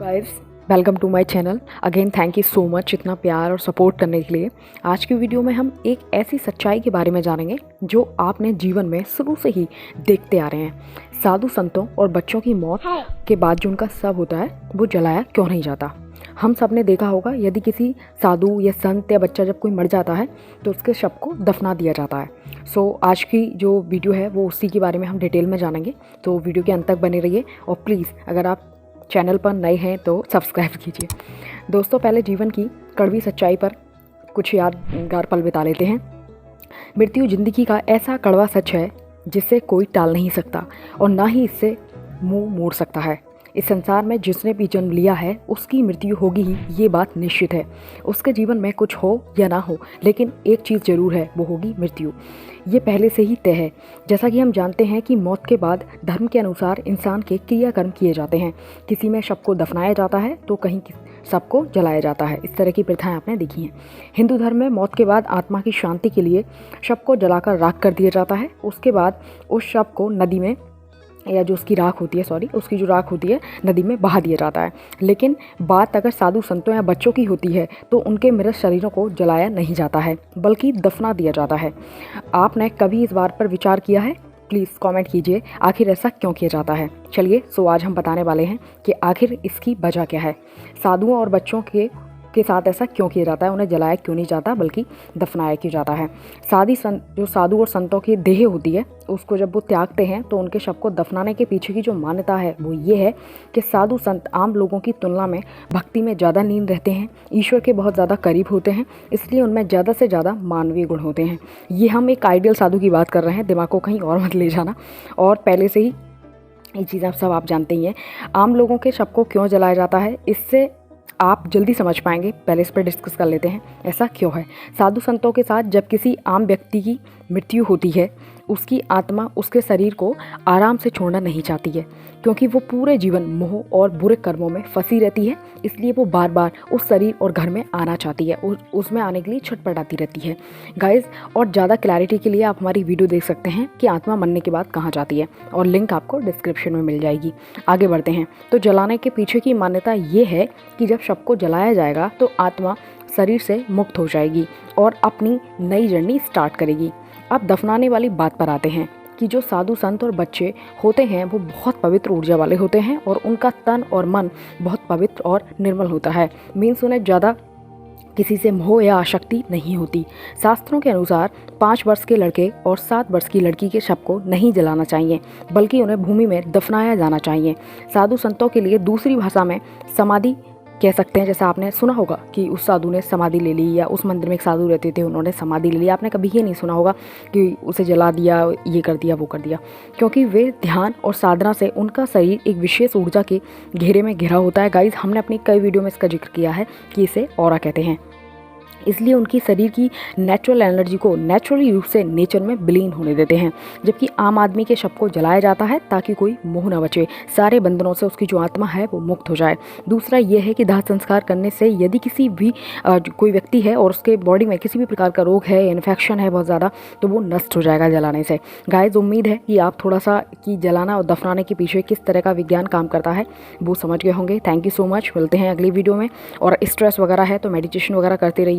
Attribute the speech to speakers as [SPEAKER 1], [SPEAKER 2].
[SPEAKER 1] Guys, welcome to my channel. Again thank you so much इतना प्यार और support करने के लिए। आज की वीडियो में हम एक ऐसी सच्चाई के बारे में जानेंगे जो आपने जीवन में शुरू से ही देखते आ रहे हैं। साधु संतों और बच्चों की मौत के बाद जो उनका शव होता है वो जलाया क्यों नहीं जाता। हम सब ने देखा होगा, यदि किसी साधु या संत या बच्चा जब कोई मर जाता है तो उसके शव को दफना दिया जाता है। आज की जो वीडियो है वो उसी के बारे में हम डिटेल में जानेंगे, तो वीडियो के अंत तक बने रहिए। और प्लीज़ अगर आप चैनल पर नए हैं तो सब्सक्राइब कीजिए। दोस्तों, पहले जीवन की कड़वी सच्चाई पर कुछ यादगार पल बिता लेते हैं। मृत्यु जिंदगी का ऐसा कड़वा सच है जिसे कोई टाल नहीं सकता और ना ही इससे मुंह मोड़ सकता है। इस संसार में जिसने भी जन्म लिया है उसकी मृत्यु होगी ही, ये बात निश्चित है। उसके जीवन में कुछ हो या ना हो, लेकिन एक चीज़ ज़रूर है, वो होगी मृत्यु। ये पहले से ही तय है। जैसा कि हम जानते हैं कि मौत के बाद धर्म के अनुसार इंसान के क्रियाकर्म किए जाते हैं। किसी में शव को दफनाया जाता है तो कहीं शव को जलाया जाता है। इस तरह की प्रथाएं आपने देखी हैं। हिंदू धर्म में मौत के बाद आत्मा की शांति के लिए शव को जलाकर राख कर दिया जाता है। उसके बाद उस शव को नदी में, या जो उसकी राख होती है उसकी जो राख होती है नदी में बहा दिया जाता है। लेकिन बात अगर साधु संतों या बच्चों की होती है तो उनके मृत शरीरों को जलाया नहीं जाता है, बल्कि दफना दिया जाता है। आपने कभी इस बात पर विचार किया है? प्लीज़ कमेंट कीजिए, आखिर ऐसा क्यों किया जाता है। चलिए, आज हम बताने वाले हैं कि आखिर इसकी वजह क्या है। साधुओं और बच्चों के साथ ऐसा क्यों किया जाता है, उन्हें जलाया क्यों नहीं जाता बल्कि दफनाया क्यों जाता है। जो साधु और संतों की देह होती है उसको जब वो त्यागते हैं तो उनके शव को दफनाने के पीछे की जो मान्यता है वो ये है कि साधु संत आम लोगों की तुलना में भक्ति में ज़्यादा लीन रहते हैं, ईश्वर के बहुत ज़्यादा करीब होते हैं, इसलिए उनमें ज़्यादा से ज़्यादा मानवीय गुण होते हैं। ये हम एक आइडियल साधु की बात कर रहे हैं, दिमाग को कहीं और मत ले जाना। और पहले से ही ये चीज़ आप जानते ही हैं। आम लोगों के शव को क्यों जलाया जाता है, इससे आप जल्दी समझ पाएंगे। पहले इस पर डिस्कस कर लेते हैं, ऐसा क्यों है। साधु संतों के साथ जब किसी आम व्यक्ति की मृत्यु होती है, उसकी आत्मा उसके शरीर को आराम से छोड़ना नहीं चाहती है, क्योंकि वो पूरे जीवन मोह और बुरे कर्मों में फंसी रहती है। इसलिए वो बार बार उस शरीर और घर में आना चाहती है, उसमें आने के लिए छटपटाती रहती है। गाइस, और ज़्यादा क्लैरिटी के लिए आप हमारी वीडियो देख सकते हैं कि आत्मा मरने के बाद कहाँ जाती है, और लिंक आपको डिस्क्रिप्शन में मिल जाएगी। आगे बढ़ते हैं। तो जलाने के पीछे की मान्यता ये है कि जब शव को जलाया जाएगा तो आत्मा शरीर से मुक्त हो जाएगी और अपनी नई जर्नी स्टार्ट करेगी। अब दफनाने वाली बात पर आते हैं कि जो साधु संत और बच्चे होते हैं वो बहुत पवित्र ऊर्जा वाले होते हैं और उनका तन और मन बहुत पवित्र और निर्मल होता है। मीन्स उन्हें ज़्यादा किसी से मोह या आसक्ति नहीं होती। शास्त्रों के अनुसार 5 वर्ष के लड़के और 7 वर्ष की लड़की के शव को नहीं जलाना चाहिए, बल्कि उन्हें भूमि में दफनाया जाना चाहिए। साधु संतों के लिए दूसरी भाषा में समाधि कह सकते हैं। जैसा आपने सुना होगा कि उस साधु ने समाधि ले ली, या उस मंदिर में एक साधु रहते थे उन्होंने समाधि ले ली। आपने कभी ये नहीं सुना होगा कि उसे जला दिया, ये कर दिया, वो कर दिया, क्योंकि वे ध्यान और साधना से उनका शरीर एक विशेष ऊर्जा के घेरे में घिरा होता है। गाइस, हमने अपनी कई वीडियो में इसका जिक्र किया है कि इसे ऑरा कहते हैं। इसलिए उनकी शरीर की नेचुरल एनर्जी को नेचुरली रूप से नेचर में विलीन होने देते हैं। जबकि आम आदमी के शव को जलाया जाता है ताकि कोई मोह न बचे, सारे बंधनों से उसकी जो आत्मा है वो मुक्त हो जाए। दूसरा ये है कि दाह संस्कार करने से यदि किसी भी कोई व्यक्ति है और उसके बॉडी में किसी भी प्रकार का रोग है, इन्फेक्शन है बहुत ज़्यादा, तो वो नष्ट हो जाएगा जलाने से। गाइस, उम्मीद है कि आप थोड़ा सा कि जलाना और दफनाने के पीछे किस तरह का विज्ञान काम करता है वो समझ गए होंगे। Thank you so much. मिलते हैं अगली वीडियो में। और स्ट्रेस वगैरह है तो मेडिटेशन वगैरह करते रहिए।